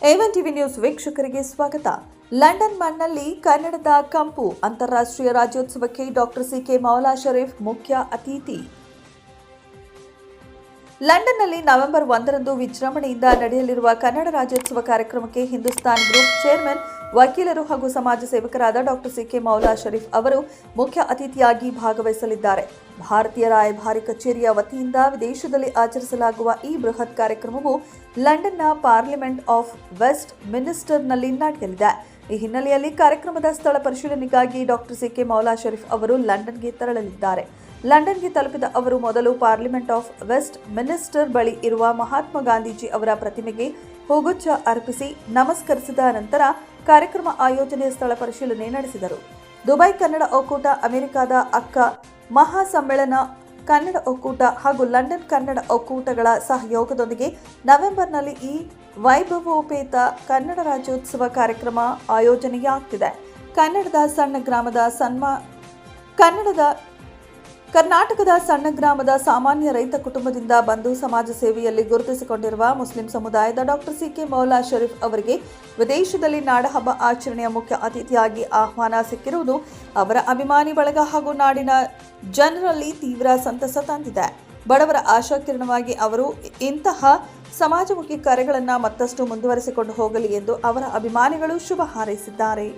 A1 TV news ವೀಕ್ಷಕರಿಗೆ ಸ್ವಾಗತ. London ಮಣ್ಣಲ್ಲಿ ಕನ್ನಡದ ಕಂಪು ಅಂತಾರಾಷ್ಟ್ರೀಯ ರಾಜ್ಯೋತ್ಸವಕ್ಕೆ ಡಾಕ್ಟರ್ ಸಿಕೆ ಮೌಲಾ ಶರೀಫ್ ಮುಖ್ಯ ಅತಿಥಿ. ಲಂಡನ್ನಲ್ಲಿ ನವೆಂಬರ್ 1ರಂದು ವಿಜೃಂಭಣೆಯಿಂದ ನಡೆಯಲಿರುವ ಕನ್ನಡ ರಾಜ್ಯೋತ್ಸವ ಕಾರ್ಯಕ್ರಮಕ್ಕೆ ಹಿಂದೂಸ್ತಾನ್ ಗ್ರೂಪ್ ಚೇರ್ಮನ್, ವಕೀಲರು ಹಾಗೂ ಸಮಾಜ ಸೇವಕರಾದ ಡಾಕ್ಟರ್ ಸಿಕೆ ಮೌಲಾ ಶರೀಫ್ ಅವರು ಮುಖ್ಯ ಅತಿಥಿಯಾಗಿ ಭಾಗವಹಿಸಲಿದ್ದಾರೆ. ಭಾರತೀಯ ರಾಯಭಾರಿ ಕಚೇರಿಯ ವತಿಯಿಂದ ವಿದೇಶದಲ್ಲಿ ಆಚರಿಸಲಾಗುವ ಈ ಬೃಹತ್ ಕಾರ್ಯಕ್ರಮವು ಲಂಡನ್ನ ಪಾರ್ಲಿಮೆಂಟ್ ಆಫ್ ವೆಸ್ಟ್ ಮಿನಿಸ್ಟರ್ನಲ್ಲಿ ನಡೆಯಲಿದೆ. ಈ ಹಿನ್ನೆಲೆಯಲ್ಲಿ ಕಾರ್ಯಕ್ರಮದ ಸ್ಥಳ ಪರಿಶೀಲನೆಗಾಗಿ ಡಾಕ್ಟರ್ ಸಿಕೆ ಮೌಲಾ ಶರೀಫ್ ಅವರು ಲಂಡನ್ಗೆ ತೆರಳಲಿದ್ದಾರೆ. ಲಂಡನ್ಗೆ ತಲುಪಿದ ಅವರು ಮೊದಲು ಪಾರ್ಲಿಮೆಂಟ್ ಆಫ್ ವೆಸ್ಟ್ ಮಿನಿಸ್ಟರ್ ಬಳಿ ಇರುವ ಮಹಾತ್ಮ ಗಾಂಧೀಜಿ ಅವರ ಪ್ರತಿಮೆಗೆ ಹೂಗುಚ್ಛ ಅರ್ಪಿಸಿ ನಮಸ್ಕರಿಸಿದ ನಂತರ ಕಾರ್ಯಕ್ರಮ ಆಯೋಜನೆಯ ಸ್ಥಳ ಪರಿಶೀಲನೆ ನಡೆಸಿದರು. ದುಬೈ ಕನ್ನಡ ಒಕ್ಕೂಟ, ಅಮೆರಿಕದ ಅಕ್ಕ ಮಹಾಸಮ್ಮೇಳನ ಕನ್ನಡ ಒಕ್ಕೂಟ ಹಾಗೂ ಲಂಡನ್ ಕನ್ನಡ ಒಕ್ಕೂಟಗಳ ಸಹಯೋಗದೊಂದಿಗೆ ನವೆಂಬರ್ನಲ್ಲಿ ಈ ವೈಭವೋಪೇತ ಕನ್ನಡ ರಾಜ್ಯೋತ್ಸವ ಕಾರ್ಯಕ್ರಮ ಆಯೋಜನೆಯಾಗುತ್ತಿದೆ. ಕರ್ನಾಟಕದ ಸಣ್ಣ ಗ್ರಾಮದ ಸಾಮಾನ್ಯ ರೈತ ಕುಟುಂಬದಿಂದ ಬಂದು ಸಮಾಜ ಸೇವೆಯಲ್ಲಿ ಗುರುತಿಸಿಕೊಂಡಿರುವ ಮುಸ್ಲಿಂ ಸಮುದಾಯದ ಡಾಕ್ಟರ್ ಸಿಕೆ ಮೌಲಾ ಶರೀಫ್ ಅವರಿಗೆ ವಿದೇಶದಲ್ಲಿ ನಾಡಹಬ್ಬ ಆಚರಣೆಯ ಮುಖ್ಯ ಅತಿಥಿಯಾಗಿ ಆಹ್ವಾನ ಸಿಕ್ಕಿರುವುದು ಅವರ ಅಭಿಮಾನಿ ಬಳಗ ಹಾಗೂ ನಾಡಿನ ಜನರಲ್ಲಿ ತೀವ್ರ ಸಂತಸ ತಂದಿದೆ. ಬಡವರ ಆಶಾಕಿರಣವಾಗಿ ಅವರು ಇಂತಹ ಸಮಾಜಮುಖಿ ಕಾರ್ಯಗಳನ್ನು ಮತ್ತಷ್ಟು ಮುಂದುವರಿಸಿಕೊಂಡು ಹೋಗಲಿ ಎಂದು ಅವರ ಅಭಿಮಾನಿಗಳು ಶುಭ ಹಾರೈಸಿದ್ದಾರೆ.